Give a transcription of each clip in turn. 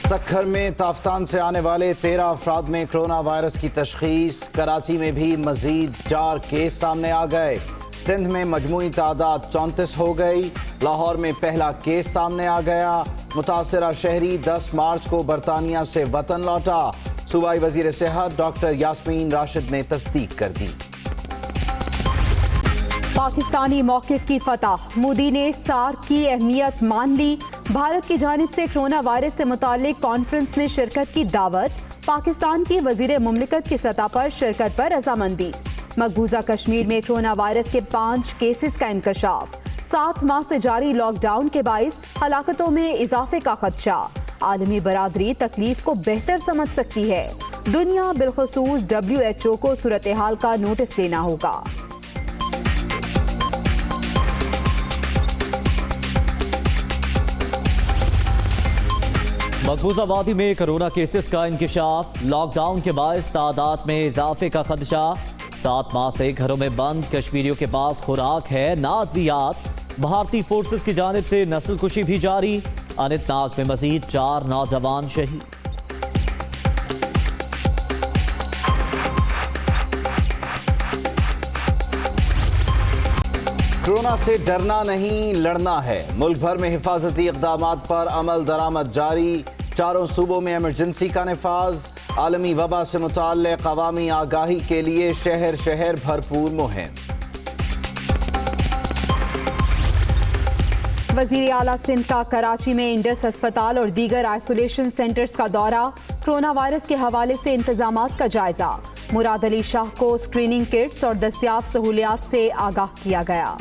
سکھر میں تافتان سے آنے والے 13 افراد میں کرونا وائرس کی تشخیص۔ کراچی میں بھی مزید 4 کیس سامنے آ گئے۔ سندھ میں مجموعی تعداد 34 ہو گئی۔ لاہور میں پہلا کیس سامنے آ گیا۔ متاثرہ شہری 10 مارچ کو برطانیہ سے وطن لوٹا۔ صوبائی وزیر صحت ڈاکٹر یاسمین راشد نے تصدیق کر دی۔ پاکستانی موقف کی فتح، مودی نے سارک کی اہمیت مان لی۔ بھارت کی جانب سے کرونا وائرس سے متعلق کانفرنس میں شرکت کی دعوت۔ پاکستان کی وزیر مملکت کی سطح پر شرکت پر رضامندی۔ مقبوضہ کشمیر میں کرونا وائرس کے 5 کیسز کا انکشاف۔ 7 ماہ سے جاری لاک ڈاؤن کے باعث ہلاکتوں میں اضافے کا خدشہ۔ عالمی برادری تکلیف کو بہتر سمجھ سکتی ہے۔ دنیا بالخصوص WHO کو صورتحال کا نوٹس لینا ہوگا۔ مقبوضہ وادی میں کرونا کیسز کا انکشاف۔ لاک ڈاؤن کے باعث تعداد میں اضافے کا خدشہ۔ 7 ماہ سے گھروں میں بند کشمیریوں کے پاس خوراک ہے نہ ادویات۔ بھارتی فورسز کی جانب سے نسل کشی بھی جاری۔ اننت ناگ میں مزید 4 نوجوان شہید۔ کورونا سے ڈرنا نہیں، لڑنا ہے۔ ملک بھر میں حفاظتی اقدامات پر عمل درآمد جاری۔ 4 صوبوں میں ایمرجنسی کا نفاذ۔ عالمی وبا سے متعلق عوامی آگاہی کے لیے شہر شہر بھرپور مہم۔ وزیر اعلیٰ سندھ کا کراچی میں انڈس ہسپتال اور دیگر آئسولیشن سینٹرز کا دورہ۔ کرونا وائرس کے حوالے سے انتظامات کا جائزہ۔ مراد علی شاہ کو اسکریننگ کٹس اور دستیاب سہولیات سے آگاہ کیا گیا۔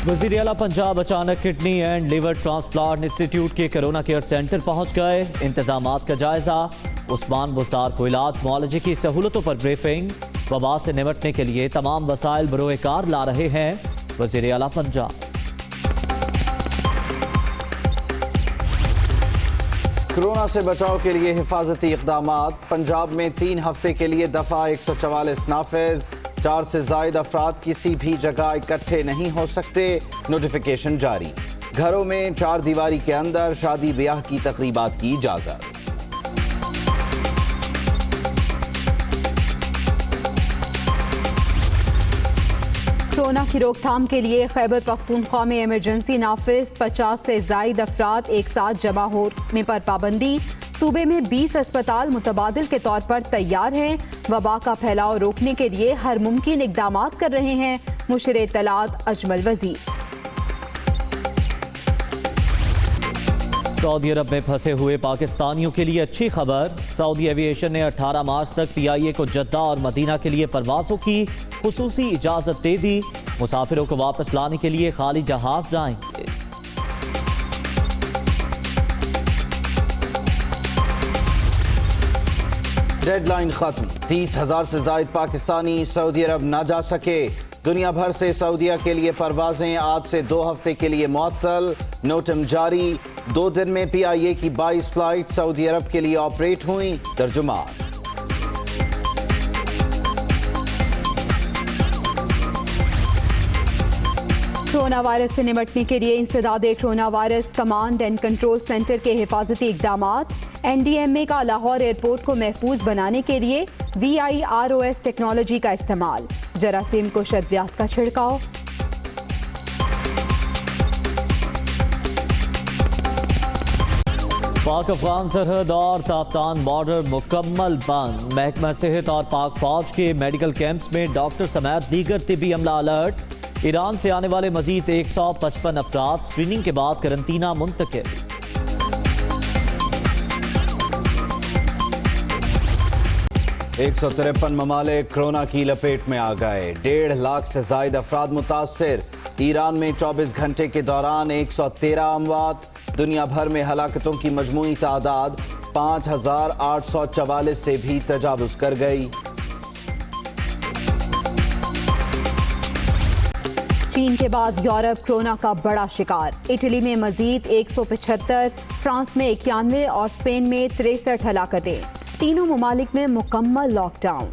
وزیر اعلیٰ پنجاب اچانک کڈنی اینڈ لیور ٹرانسپلانٹ انسٹی ٹیوٹ کے کرونا کیئر سینٹر پہنچ گئے۔ انتظامات کا جائزہ۔ عثمان بزدار کو علاج معالجے کی سہولتوں پر بریفنگ۔ وبا سے نمٹنے کے لیے تمام وسائل بروئے کار لا رہے ہیں وزیر اعلیٰ پنجاب۔ کورونا سے بچاؤ کے لیے حفاظتی اقدامات۔ پنجاب میں 3 ہفتے کے لیے دفعہ 144 نافذ۔ 4 سے زائد افراد کسی بھی جگہ اکٹھے نہیں ہو سکتے، نوٹیفیکیشن جاری۔ گھروں میں 4 دیواری کے اندر شادی بیاہ کی تقریبات کی اجازت۔ کورونا کی روک تھام کے لیے خیبر پختونخوا میں ایمرجنسی نافذ۔ 50 سے زائد افراد ایک ساتھ جمع ہونے پر پابندی۔ صوبے میں 20 اسپتال متبادل کے طور پر تیار ہیں۔ وبا کا پھیلاؤ روکنے کے لیے ہر ممکن اقدامات کر رہے ہیں مشیر اطلاعات اجمل وزیر۔ سعودی عرب میں پھنسے ہوئے پاکستانیوں کے لیے اچھی خبر۔ سعودی ایوی ایشن نے 18 مارچ تک PIA کو جدہ اور مدینہ کے لیے پروازوں کی خصوصی اجازت دے دی۔ مسافروں کو واپس لانے کے لیے خالی جہاز جائیں گے۔ ڈیڈ لائن ختم۔ 30,000 سے زائد پاکستانی سعودی عرب نہ جا سکے۔ دنیا بھر سے سعودیہ کے لیے پروازیں آج سے 2 ہفتے کے لیے معطل۔ نوٹم جاری۔ 2 دن میں PIA کی 22 فلائٹ سعودی عرب کے لیے آپریٹ ہوئیں۔ ترجمان۔ کرونا وائرس سے نمٹنے کے لیے انسداد corona virus command and control centre کے حفاظتی اقدامات۔ NDMA کا لاہور ایئرپورٹ کو محفوظ بنانے کے لیے VIROS ٹیکنالوجی کا استعمال۔ جراثیم کش ادویات کا چھڑکاؤ۔ پاک افغان سرحد اور تافتان بارڈر مکمل بند۔ محکمہ صحت اور پاک فوج کے میڈیکل کیمپس میں ڈاکٹر سمیت دیگر طبی عملہ الرٹ۔ ایران سے آنے والے مزید 155 افراد اسکریننگ کے بعد قرنطینہ منتقل۔ 153 ممالک کورونا کی لپیٹ میں آ گئے۔ 1.5 لاکھ سے زائد افراد متاثر۔ ایران میں 24 گھنٹے کے دوران 113 اموات۔ دنیا بھر میں ہلاکتوں کی مجموعی تعداد 5,844 سے بھی تجاوز کر گئی۔ چین کے بعد یورپ کورونا کا بڑا شکار۔ اٹلی میں مزید 175، فرانس میں 91 اور اسپین میں 63 ہلاکتیں۔ تینوں ممالک میں مکمل لاک ڈاؤن۔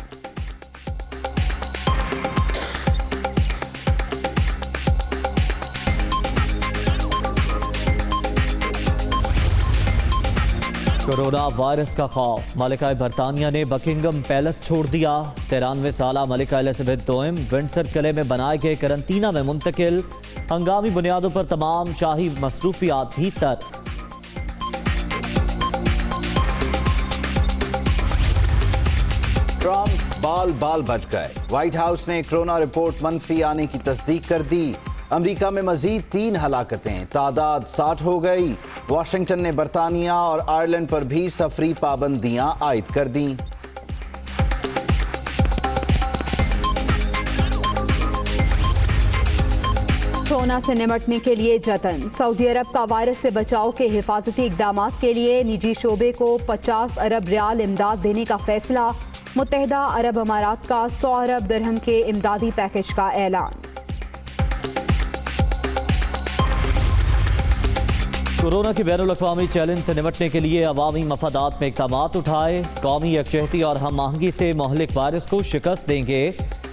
कोरोना वायरस का खौफ, मलिका बरतानिया ने बकिंगम पैलेस छोड़ दिया। 93 साला मलिका एलिजाबेथ दोम विंडसर किले में बनाए गए करंटीना में मुंतकिल। हंगामी बुनियादों पर तमाम शाही मसरूफियात भी तर्क। ट्रंप बाल बाल बच गए। व्हाइट हाउस ने कोरोना रिपोर्ट मनफी आने की तस्दीक कर दी। अमेरिका में मजीद 3 हलाकतें, तादाद 60 हो गई। वाशिंगटन ने बरतानिया और आयरलैंड पर भी सफरी पाबंदियां आयद कर दी। कोरोना से निपटने के लिए जतन। सऊदी अरब का वायरस से बचाव के हिफाजती इकदाम के लिए निजी शोबे को 50 अरब रियाल इमदाद देने का फैसला। मुत्तहिदा अरब अमारात का 100 अरब दिरहम के इमदादी पैकेज का ऐलान। कोरोना के बैनुल-अक़वामी चैलेंज से निपटने के लिए अवामी मफादात में इक़दामात उठाए। कौमी यकजहती और हम आहंगी से मोहलिक वायरस को शिकस्त देंगे।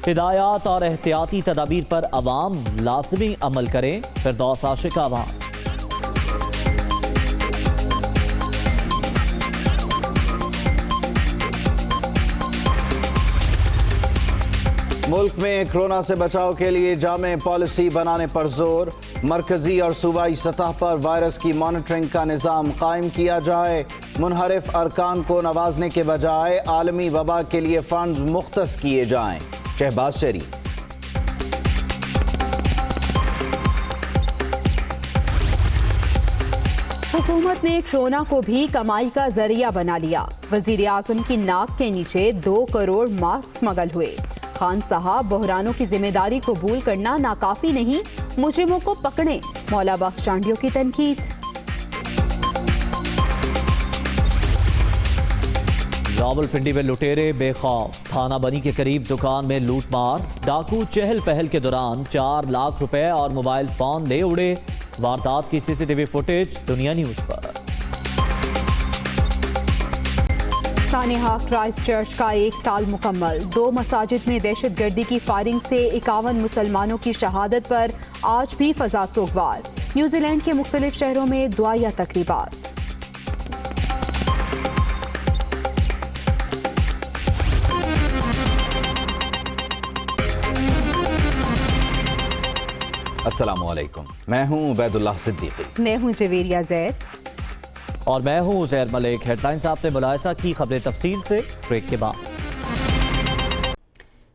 हिदायत और एहतियाती तदाबीर पर अवाम लाज़मी अमल करें। फिरदौस आशिक आवाम। मुल्क में कोरोना से बचाव के लिए जामे पॉलिसी बनाने पर जोर। मरकजी और सूबाई सतह पर वायरस की मॉनिटरिंग का निज़ाम कायम किया जाए। मुनहरिफ अरकान को नवाजने के बजाय आलमी वबा के लिए फंड मुख्तस किए जाएं। शहबाज शरीफ। हुकूमत ने कोरोना को भी कमाई का जरिया बना लिया। वजीर आजम की नाक के नीचे 2 करोड़ मास्क स्मगल हुए। खान साहब, बहरानों की जिम्मेदारी कबूल करना नाकाफी नहीं, मुजरिमों को पकड़ें। मौला बख्श चांडियों की तनकीद। रावलपिंडी में लुटेरे बेखौफ। थाना बनी के करीब दुकान में लूटमार। डाकू चहल पहल के दौरान 4 लाख रुपए और मोबाइल फोन ले उड़े। वारदात की सीसीटीवी फुटेज दुनिया न्यूज पर। सानेहा क्राइस्ट चर्च का 1 साल मुकम्मल। 2 मसाजिद में दहशतगर्दी की फायरिंग से 51 मुसलमानों की शहादत पर आज भी फजा सोगवार। न्यूजीलैंड के मुख्तलिफ शहरों में दुआया तकरीबात। अस्सलामुअलैकुम, मैं हूं उबैदुल्लाह सिद्दीकी। मैं हूं जवेरिया जैद और मैं हूं उज़ैर मलिक। हेडलाइंस आपने मुलाहिजा की, खबरें तफसील से ब्रेक के बाद।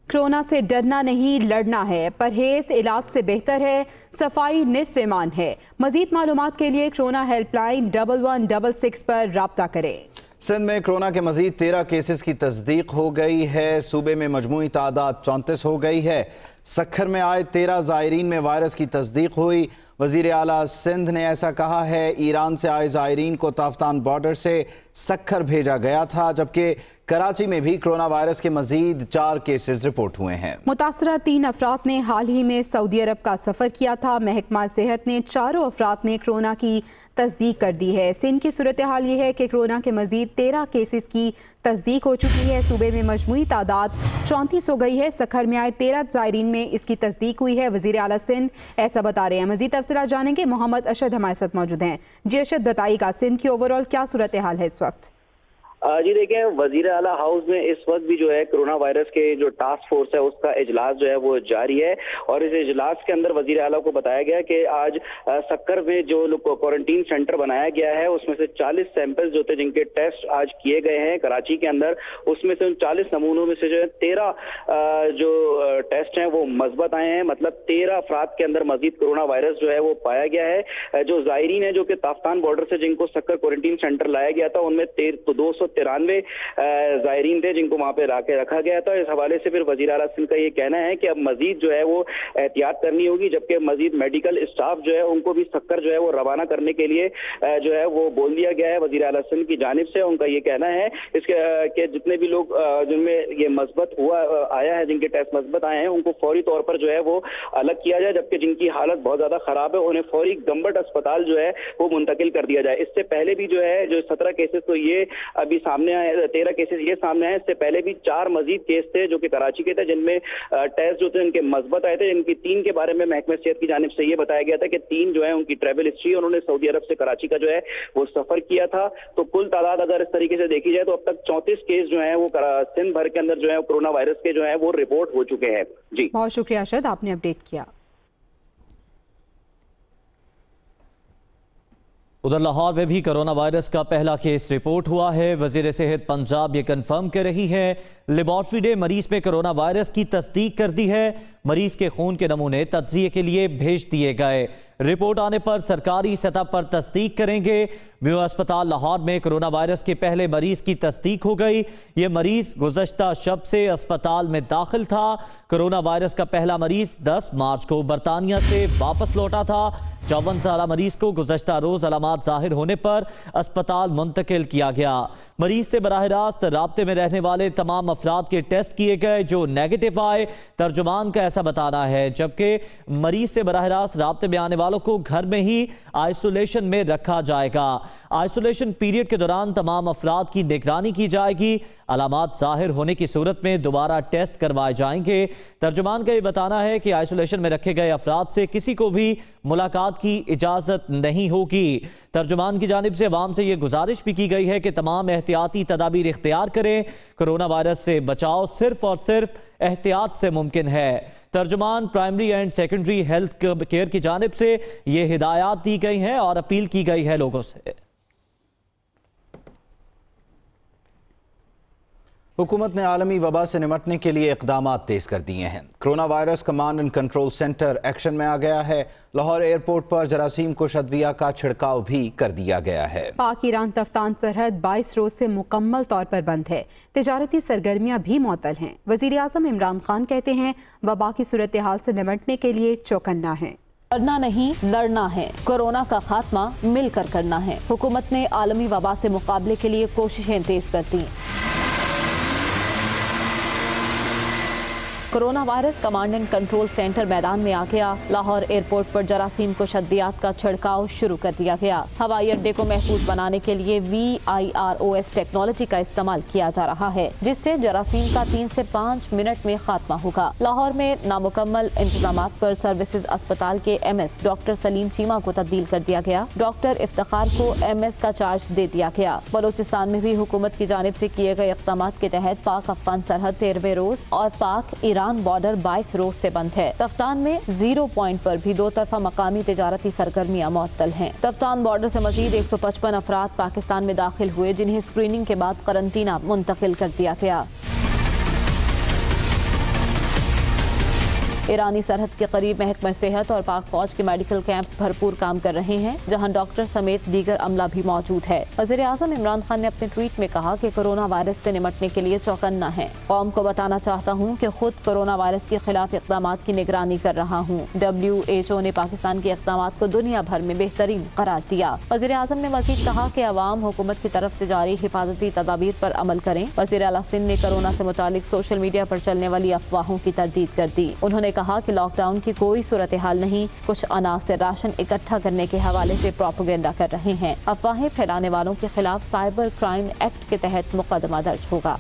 कोरोना से डरना नहीं, लड़ना है। परहेज इलाज से बेहतर है। सफाई निस्फ ईमान है। मजीद मालूमात के लिए कोरोना हेल्पलाइन 1166 पर राब्ता करें। सिंध में कोरोना के मजीद 13 केसेस की तस्दीक हो गई है। सूबे में मजमूई तादाद 34 हो गई है। सक्खर में आए 13 ज़ायरीन में वायरस की तस्दीक हुई। वज़ीर आला सिंध ने ऐसा कहा है। ईरान से आए ज़ायरीन को ताफ्तान बॉर्डर से सक्खर भेजा गया था, जबकि कराची में भी कोरोना वायरस के मजीद 4 केसेस रिपोर्ट हुए हैं। मुतासरा 3 अफराद ने हाल ही में सऊदी अरब का सफ़र किया था। महकमा सेहत ने 4 अफराद में कोरोना की तस्दीक कर दी है। सिंध की सूरत हाल ये है कि कोरोना के मजीद 13 केसेस की तस्दीक हो चुकी है। सूबे में मजमूई तादाद 34 हो गई है। सक्खर में आए 13 ज़ायरीन में इसकी तस्दीक हुई है। वज़ीर आला सिंध ऐसा बता रहे हैं। मजीद तफसीलात जानेंगे। मोहम्मद अशद हमारे साथ मौजूद हैं। जी अशद, बताइएगा सिंध की ओवरऑल क्या सूरत हाल है इस वक्त? जी देखें, वजीर आला हाउस में इस वक्त भी जो है कोरोना वायरस के जो टास्क फोर्स है उसका इजलास जो है वो जारी है। और इस इजलास के अंदर वजीर आला को बताया गया कि आज सक्कर में जो क्वारंटीन सेंटर बनाया गया है उसमें से 40 सैंपल्स जो थे जिनके टेस्ट आज किए गए हैं कराची के अंदर, उसमें से उन 40 नमूनों में से जो है 13 जो टेस्ट हैं वो मस्बत आए हैं। मतलब 13 अफराद के अंदर मजीद कोरोना वायरस जो है वो पाया गया है। जो ज़ायरीन है जो कि ताफ्तान बॉर्डर से जिनको सक्कर क्वारंटीन सेंटर लाया गया था उनमें 293 ज़ायरीन थे जिनको वहां पे रखा गया था। इस हवाले से फिर वजीर आला सिंध का ये कहना है कि अब मजीद जो है वो एहतियात करनी होगी, जबकि मजीद मेडिकल स्टाफ जो है उनको भी सक्कर जो है वो रवाना करने के लिए जो है वो बोल दिया गया है वजीर आला सिंध की जानिब से। उनका ये कहना है इसके कि जितने भी लोग जिनमें ये मस्बत हुआ आया है, जिनके टेस्ट मस्बत आए हैं, उनको फौरी तौर पर जो है वो अलग किया जाए, जबकि जिनकी हालत बहुत ज्यादा खराब है उन्हें फौरी गंबट अस्पताल जो है वो मुंतकिल कर दिया जाए। इससे पहले भी जो है जो 17 केसेस तो ये अभी सामने आए, 13 केसेस ये सामने आए। इससे पहले भी 4 मजीद केस थे जो कि कराची के थे, जिनमें टेस्ट जो थे उनके मस्बत आए थे। इनकी 3 के बारे में महकमे सेहत की जानिब से ये बताया गया था कि 3 जो है उनकी ट्रैवल हिस्ट्री, उन्होंने सऊदी अरब से कराची का जो है वो सफर किया था। तो कुल तादाद अगर इस तरीके से देखी जाए तो अब तक 34 केस जो है वो सिंध भर के अंदर जो है कोरोना वायरस के जो है वो रिपोर्ट हो चुके हैं। जी बहुत शुक्रिया अरशद, आपने अपडेट किया। उधर लाहौर में भी कोरोना वायरस का पहला केस रिपोर्ट हुआ है। वजीर सेहत पंजाब ये कंफर्म कर रही है, लेबॉर्ट्री ने मरीज में कोरोना वायरस की तस्दीक कर दी है। मरीज के खून के नमूने तज्जिए के लिए भेज दिए गए। रिपोर्ट आने पर सरकारी सतह पर तस्दीक करेंगे। म्यू अस्पताल लाहौर में कोरोना वायरस के पहले मरीज की तस्दीक हो गई। ये मरीज गुज़श्ता शब से अस्पताल में दाखिल था। कोरोना वायरस का पहला मरीज 10 मार्च को बरतानिया से वापस लौटा था। 54 साला मरीज को गुज़श्ता रोज अलामात जाहिर होने पर अस्पताल मुंतकिल किया गया। मरीज से बराह रास्त राब्ते में रहने वाले तमाम अफराद के टेस्ट किए गए जो नेगेटिव आए। तर्जुमान का ऐसा बताना है, जबकि मरीज से बराह रास्त राब्ते में आने वालों को घर में ही आइसोलेशन में रखा जाएगा। आइसोलेशन पीरियड के दौरान तमाम अफराद की निगरानी की जाएगी। अलामात जाहिर होने की सूरत में दोबारा टेस्ट करवाए जाएंगे। तर्जुमान का ये बताना है कि आइसोलेशन में रखे गए अफराद से किसी को भी मुलाकात की इजाजत नहीं होगी। तर्जुमान की जानिब से अवाम से ये गुजारिश भी की गई है कि तमाम एहतियाती तदाबीर इख्तियार करें। कोरोना वायरस से बचाव सिर्फ और सिर्फ एहतियात से मुमकिन है। तर्जुमान primary and secondary health care की जानिब से ये हिदायत दी गई हैं और अपील की गई है लोगों से। हुकूमत ने आलमी वबा से निमटने के लिए इक़दामात तेज कर दिए हैं। Corona virus command and control centre action में आ गया है। लाहौर एयरपोर्ट पर जरासीम कुश अद्विया का छिड़काव भी कर दिया गया है। पाक ईरान तफ्तान सरहद 22 रोज से मुकम्मल तौर पर बंद है। तिजारती सरगर्मियां भी मुअत्तल हैं। वजीर आज़म इमरान खान कहते हैं, वबा की सूरत हाल से निमटने के लिए चौकन्ना है। करना नहीं, लड़ना है। कोरोना का खात्मा मिलकर करना है। हुकूमत ने आलमी वबा से मुकाबले के लिए कोशिशें तेज कर दी। Corona virus command and control centre मैदान में आ गया। लाहौर एयरपोर्ट पर जरासीम कुश अद्वियात का छिड़काव शुरू कर दिया गया। हवाई अड्डे को महफूज बनाने के लिए VIROS टेक्नोलॉजी का इस्तेमाल किया जा रहा है, जिससे जरासीम का 3 से 5 मिनट में खात्मा होगा। लाहौर में नामुकम्मल इंतजामात पर सर्विसेज अस्पताल के MS डॉक्टर सलीम चीमा को तब्दील कर दिया गया। डॉक्टर इफ्तिखार को MS का चार्ज दे दिया गया। बलोचिस्तान में भी हुकूमत की जानिब से किए गए इक़दामात के तहत पाक अफगान सरहद 13वें रोज और पाक ईरान बॉर्डर 22 रोज से बंद है। तफ्तान में 0 पॉइंट पर भी 2 तरफा मकामी तिजारती सरगर्मियां मुअत्तल हैं। तफ्तान बॉर्डर से मजीद 155 अफराद पाकिस्तान में दाखिल हुए, जिन्हें स्क्रीनिंग के बाद करंटीना मुंतकिल कर दिया गया। ईरानी सरहद के करीब महकमा सेहत और पाक फौज के मेडिकल कैंप्स भरपूर काम कर रहे हैं, जहां डॉक्टर समेत दीगर अमला भी मौजूद है। वज़ीर आज़म इमरान खान ने अपने ट्वीट में कहा कि कोरोना वायरस से निमटने के लिए चौकन्ना है। कौम को बताना चाहता हूं कि खुद कोरोना वायरस के खिलाफ इक़दामात की निगरानी कर रहा हूं। WHO ने पाकिस्तान के इक़दामात को दुनिया भर में बेहतरीन करार दिया। वज़ीर आज़म ने मज़ीद कहा कि अवाम हुकूमत की तरफ से जारी हिफाजती तदाबीर पर अमल करें। वज़ीर आला सिंध ने कोरोना से मुतालिक सोशल मीडिया पर चलने वाली अफवाहों की तरदीद कर दी। उन्होंने कहा कि लॉकडाउन की कोई सूरत हाल नहीं, कुछ अनाज से राशन इकट्ठा करने के हवाले से प्रोपेगेंडा कर रहे हैं। अफवाहें फैलाने वालों के खिलाफ साइबर क्राइम एक्ट के तहत मुकदमा दर्ज होगा।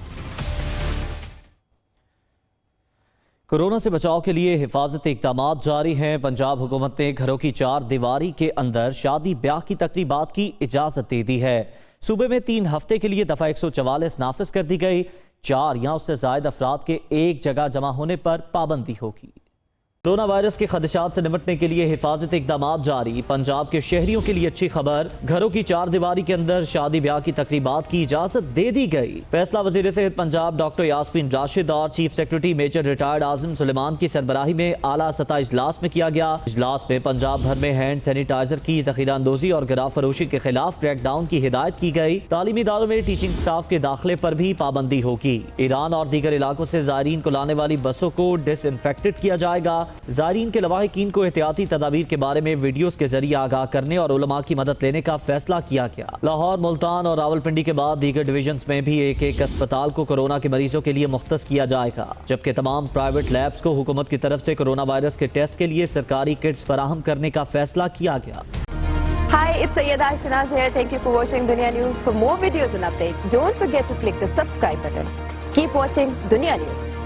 कोरोना से बचाव के लिए हिफाजती इक़दामात जारी हैं। पंजाब हुकूमत ने घरों की 4 दीवारी के अंदर शादी ब्याह की तकरीबात की इजाज़त दे दी है। सूबे में 3 हफ्ते के लिए दफ़ा 144 नाफिज कर दी गई। 4 या उससे ज़ायद अफराद के एक जगह जमा होने पर पाबंदी होगी। कोरोना वायरस के खदशात से निमटने के लिए हिफाजती इक़दामात जारी। पंजाब के शहरियों के लिए अच्छी खबर, घरों की 4 दीवारी के अंदर शादी ब्याह की तकरीबात की इजाजत दे दी गई। फैसला वज़ीर सेहत पंजाब डॉक्टर यास्मीन राशिद और चीफ सेक्रेटरी मेजर रिटायर्ड आज़म सुलेमान की सरबराही में आला सतह इजलास में किया गया। इजलास में पंजाब भर में हैंड सैनिटाइजर की ज़ख़ीरा अंदोज़ी और गिरा फरोशी के खिलाफ क्रैकडाउन की हिदायत की गई। तालीमी इदारों में टीचिंग स्टाफ के दाखिले पर भी पाबंदी होगी। ईरान और दीगर इलाकों से ज़ायरीन को लाने वाली बसों को डिसइंफेक्टेड किया जाएगा। ज़ायरीन के लवाहिकीन को एहतियाती तदाबीर के बारे में वीडियोस के जरिए आगाह करने और उलमा की मदद लेने का फैसला किया गया। लाहौर, मुल्तान और रावलपिंडी के बाद दीगर डिवीजन्स में भी एक अस्पताल को कोरोना के मरीजों के लिए मुख्तस किया जाएगा, जबकि तमाम प्राइवेट लैब्स को हुकूमत की तरफ से कोरोना वायरस के टेस्ट के लिए सरकारी किट्स फराहम करने का फैसला किया गया। Hi, it's Sayyeda Shanaz here. Thank you for watching Dunia News. For more videos and updates, don't forget to click the subscribe button. Keep watching Dunia News.